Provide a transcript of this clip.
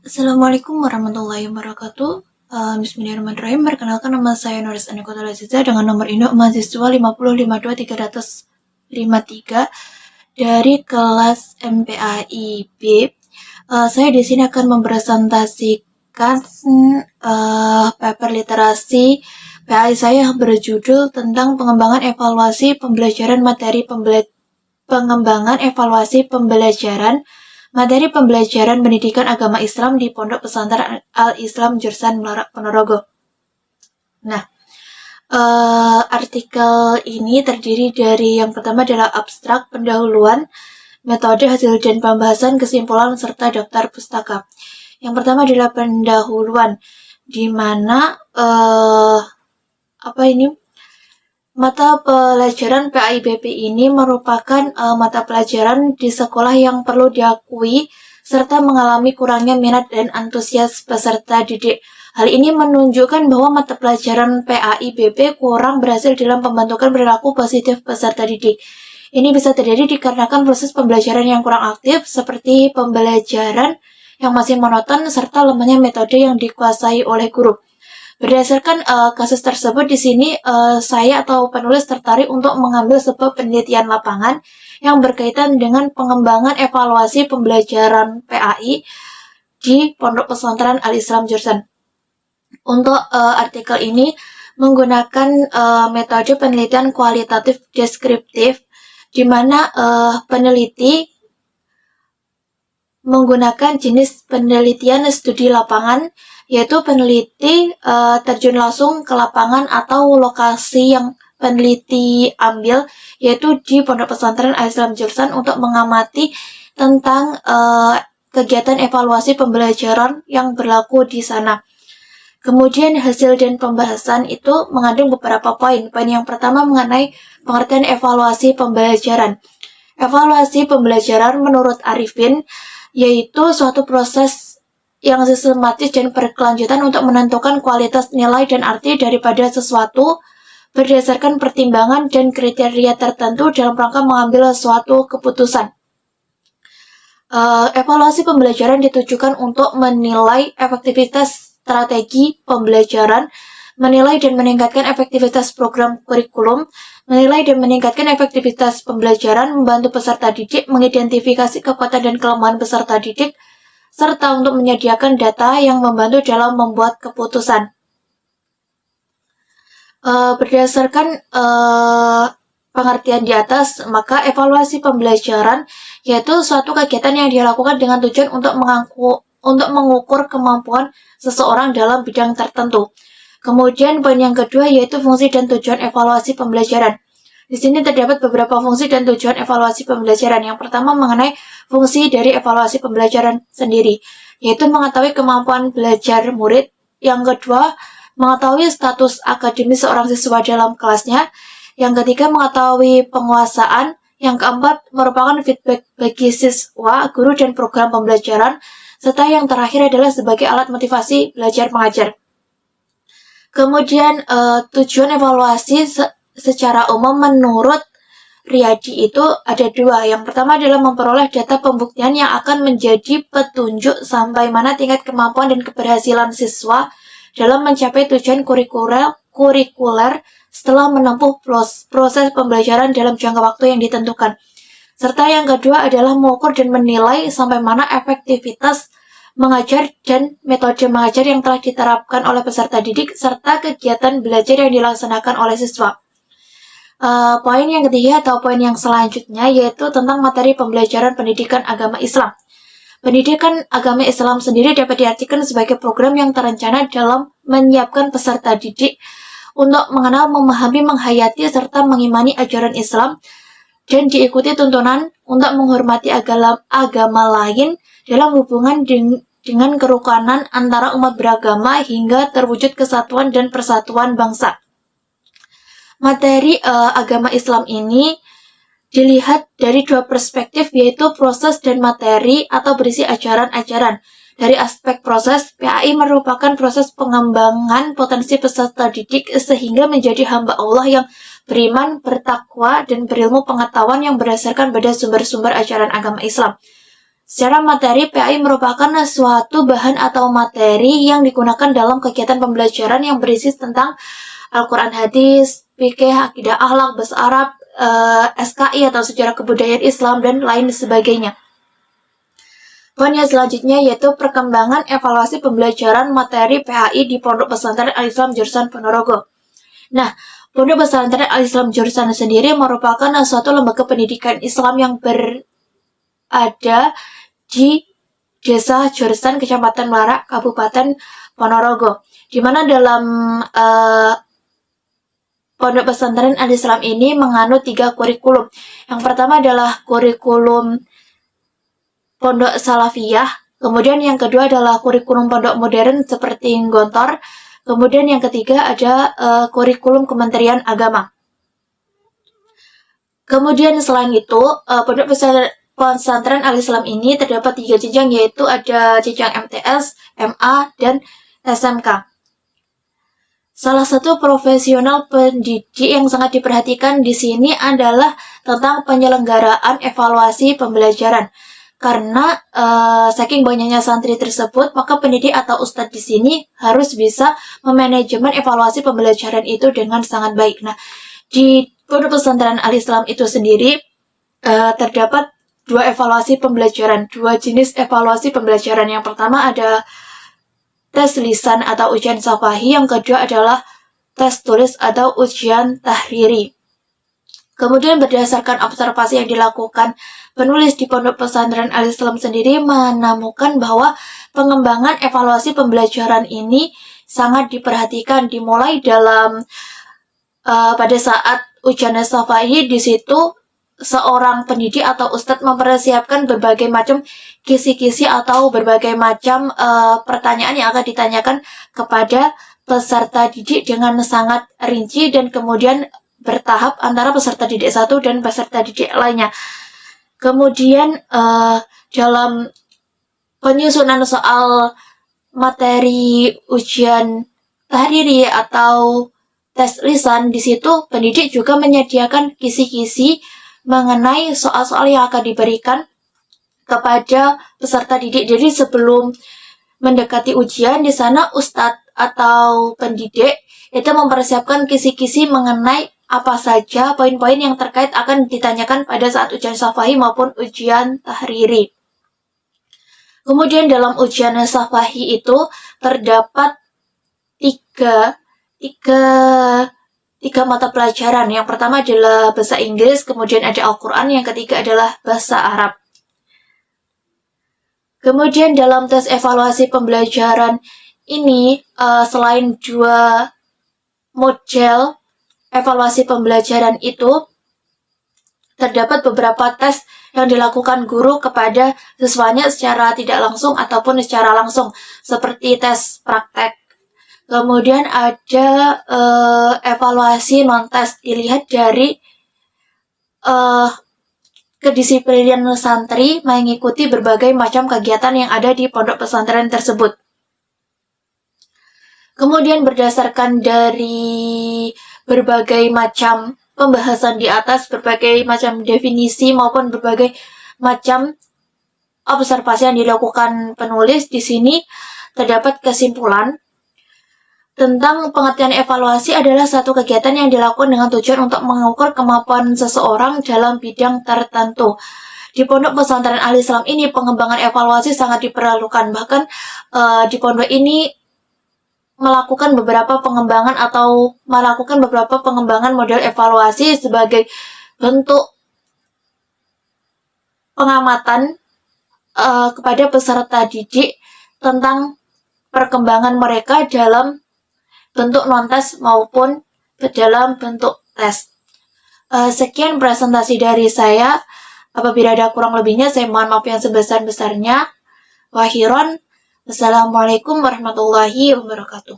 Assalamualaikum warahmatullahi wabarakatuh. Bismillahirrahmanirrahim. Perkenalkan, nama saya Nuris Anikoto Laziza dengan nomor induk mahasiswa 5052353 dari kelas MPAI B. Saya di sini akan mempresentasikan paper literasi PAI saya yang berjudul tentang pengembangan evaluasi pembelajaran materi pembelajaran pendidikan agama Islam di Pondok Pesantren Al-Islam Jurusan Melarak Ponorogo. Nah, artikel ini terdiri dari yang pertama adalah abstrak, pendahuluan, metode, hasil dan pembahasan, kesimpulan, serta daftar pustaka. Yang pertama adalah pendahuluan, di mana mata pelajaran PAIBP ini merupakan mata pelajaran di sekolah yang perlu diakui serta mengalami kurangnya minat dan antusias peserta didik. Hal ini menunjukkan bahwa mata pelajaran PAIBP kurang berhasil dalam pembentukan perilaku positif peserta didik. Ini bisa terjadi dikarenakan proses pembelajaran yang kurang aktif, seperti pembelajaran yang masih monoton, serta lemahnya metode yang dikuasai oleh guru. Berdasarkan kasus tersebut, di sini saya atau penulis tertarik untuk mengambil sebuah penelitian lapangan yang berkaitan dengan pengembangan evaluasi pembelajaran PAI di Pondok Pesantren Al-Islam Jurusan. Untuk artikel ini menggunakan metode penelitian kualitatif deskriptif, di mana peneliti menggunakan jenis penelitian studi lapangan, yaitu peneliti terjun langsung ke lapangan atau lokasi yang peneliti ambil, yaitu di Pondok Pesantren Al-Islam Jurusan, untuk mengamati tentang kegiatan evaluasi pembelajaran yang berlaku di sana. Kemudian hasil dan pembahasan itu mengandung beberapa poin. Poin yang pertama mengenai pengertian evaluasi pembelajaran. Evaluasi pembelajaran menurut Arifin yaitu suatu proses yang sistematis dan berkelanjutan untuk menentukan kualitas, nilai, dan arti daripada sesuatu berdasarkan pertimbangan dan kriteria tertentu dalam rangka mengambil suatu keputusan. Evaluasi pembelajaran ditujukan untuk menilai efektivitas strategi pembelajaran, menilai dan meningkatkan efektivitas program kurikulum, menilai dan meningkatkan efektivitas pembelajaran, membantu peserta didik mengidentifikasi kekuatan dan kelemahan peserta didik, serta untuk menyediakan data yang membantu dalam membuat keputusan. Berdasarkan pengertian di atas, maka evaluasi pembelajaran yaitu suatu kegiatan yang dilakukan dengan tujuan untuk mengukur kemampuan seseorang dalam bidang tertentu. Kemudian poin yang kedua yaitu fungsi dan tujuan evaluasi pembelajaran. Di sini terdapat beberapa fungsi dan tujuan evaluasi pembelajaran. Yang pertama mengenai fungsi dari evaluasi pembelajaran sendiri, yaitu mengetahui kemampuan belajar murid. Yang kedua, mengetahui status akademis seorang siswa dalam kelasnya. Yang ketiga, mengetahui penguasaan. Yang keempat, merupakan feedback bagi siswa, guru, dan program pembelajaran. Serta yang terakhir adalah sebagai alat motivasi belajar mengajar. Kemudian tujuan evaluasi secara umum menurut Riyadi itu ada dua. Yang pertama adalah memperoleh data pembuktian yang akan menjadi petunjuk sampai mana tingkat kemampuan dan keberhasilan siswa dalam mencapai tujuan kurikuler setelah menempuh proses pembelajaran dalam jangka waktu yang ditentukan. Serta yang kedua adalah mengukur dan menilai sampai mana efektivitas mengajar dan metode mengajar yang telah diterapkan oleh peserta didik serta kegiatan belajar yang dilaksanakan oleh siswa. Poin yang ketiga atau poin yang selanjutnya yaitu tentang materi pembelajaran pendidikan agama Islam. Pendidikan agama Islam sendiri dapat diartikan sebagai program yang terencana dalam menyiapkan peserta didik untuk mengenal, memahami, menghayati, serta mengimani ajaran Islam dan diikuti tuntunan untuk menghormati agama lain dalam hubungan dengan kerukunan antara umat beragama hingga terwujud kesatuan dan persatuan bangsa. Materi agama Islam ini dilihat dari dua perspektif, yaitu proses dan materi atau berisi ajaran-ajaran. Dari aspek proses, PAI merupakan proses pengembangan potensi peserta didik sehingga menjadi hamba Allah yang beriman, bertakwa, dan berilmu pengetahuan yang berdasarkan pada sumber-sumber ajaran agama Islam. Secara materi, PAI merupakan suatu bahan atau materi yang digunakan dalam kegiatan pembelajaran yang berisi tentang Al-Quran hadis, fikih, akidah akhlak, bahasa Arab, SKI atau sejarah kebudayaan Islam, dan lain sebagainya. Poin yang selanjutnya yaitu perkembangan evaluasi pembelajaran materi PAI di Pondok Pesantren Al-Islam Jurusan Ponorogo. Nah, Pondok Pesantren Al-Islam Jurusan sendiri merupakan suatu lembaga pendidikan Islam yang berada di Desa Jurusan Kecamatan Melarak, Kabupaten Ponorogo, di mana dalam Pondok Pesantren Al-Islam ini menganut 3 kurikulum. Yang pertama adalah kurikulum Pondok Salafiyah, kemudian yang kedua adalah kurikulum Pondok Modern seperti Gontor, kemudian yang ketiga ada kurikulum Kementerian Agama. Kemudian selain itu, Pondok Pesantren Al-Islam ini terdapat 3 jenjang, yaitu ada jenjang MTS, MA, dan SMK. Salah satu profesional pendidik yang sangat diperhatikan di sini adalah tentang penyelenggaraan evaluasi pembelajaran. Karena saking banyaknya santri tersebut, maka pendidik atau ustadz di sini harus bisa memanajemen evaluasi pembelajaran itu dengan sangat baik. Nah, di Pondok Pesantren Al-Islam itu sendiri terdapat 2 evaluasi pembelajaran, 2 jenis evaluasi pembelajaran. Yang pertama ada tes lisan atau ujian syafahi, yang kedua adalah tes tulis atau ujian tahriri. Kemudian berdasarkan observasi yang dilakukan penulis di Pondok Pesantren Al-Islam sendiri menemukan bahwa pengembangan evaluasi pembelajaran ini sangat diperhatikan, dimulai dalam pada saat ujian syafahi. Di situ seorang pendidik atau ustadz mempersiapkan berbagai macam kisi-kisi atau berbagai macam pertanyaan yang akan ditanyakan kepada peserta didik dengan sangat rinci dan kemudian bertahap antara peserta didik satu dan peserta didik lainnya. Kemudian dalam penyusunan soal materi ujian tahriri atau tes lisan, di situ pendidik juga menyediakan kisi-kisi mengenai soal-soal yang akan diberikan kepada peserta didik. Jadi sebelum mendekati ujian, di sana ustadz atau pendidik itu mempersiapkan kisi-kisi mengenai apa saja poin-poin yang terkait akan ditanyakan pada saat ujian syafahi maupun ujian tahriri. Kemudian dalam ujian syafahi itu terdapat tiga mata pelajaran. Yang pertama adalah bahasa Inggris, kemudian ada Al-Quran, yang ketiga adalah bahasa Arab. Kemudian dalam tes evaluasi pembelajaran ini, selain 2 model evaluasi pembelajaran itu, terdapat beberapa tes yang dilakukan guru kepada siswanya secara tidak langsung ataupun secara langsung, seperti tes praktek. Kemudian ada evaluasi non-tes, dilihat dari kedisiplinan santri mengikuti berbagai macam kegiatan yang ada di pondok pesantren tersebut. Kemudian berdasarkan dari berbagai macam pembahasan di atas, berbagai macam definisi maupun berbagai macam observasi yang dilakukan penulis, di sini terdapat kesimpulan tentang pengertian evaluasi adalah satu kegiatan yang dilakukan dengan tujuan untuk mengukur kemampuan seseorang dalam bidang tertentu. Di Pondok Pesantren Al-Islam ini pengembangan evaluasi sangat diperlukan. Bahkan di pondok ini melakukan beberapa pengembangan model evaluasi sebagai bentuk pengamatan kepada peserta didik tentang perkembangan mereka dalam bentuk non-tes maupun dalam bentuk tes. Sekian presentasi dari saya. Apabila ada kurang lebihnya, saya mohon maaf yang sebesar-besarnya. Wahiron. Wassalamualaikum warahmatullahi wabarakatuh.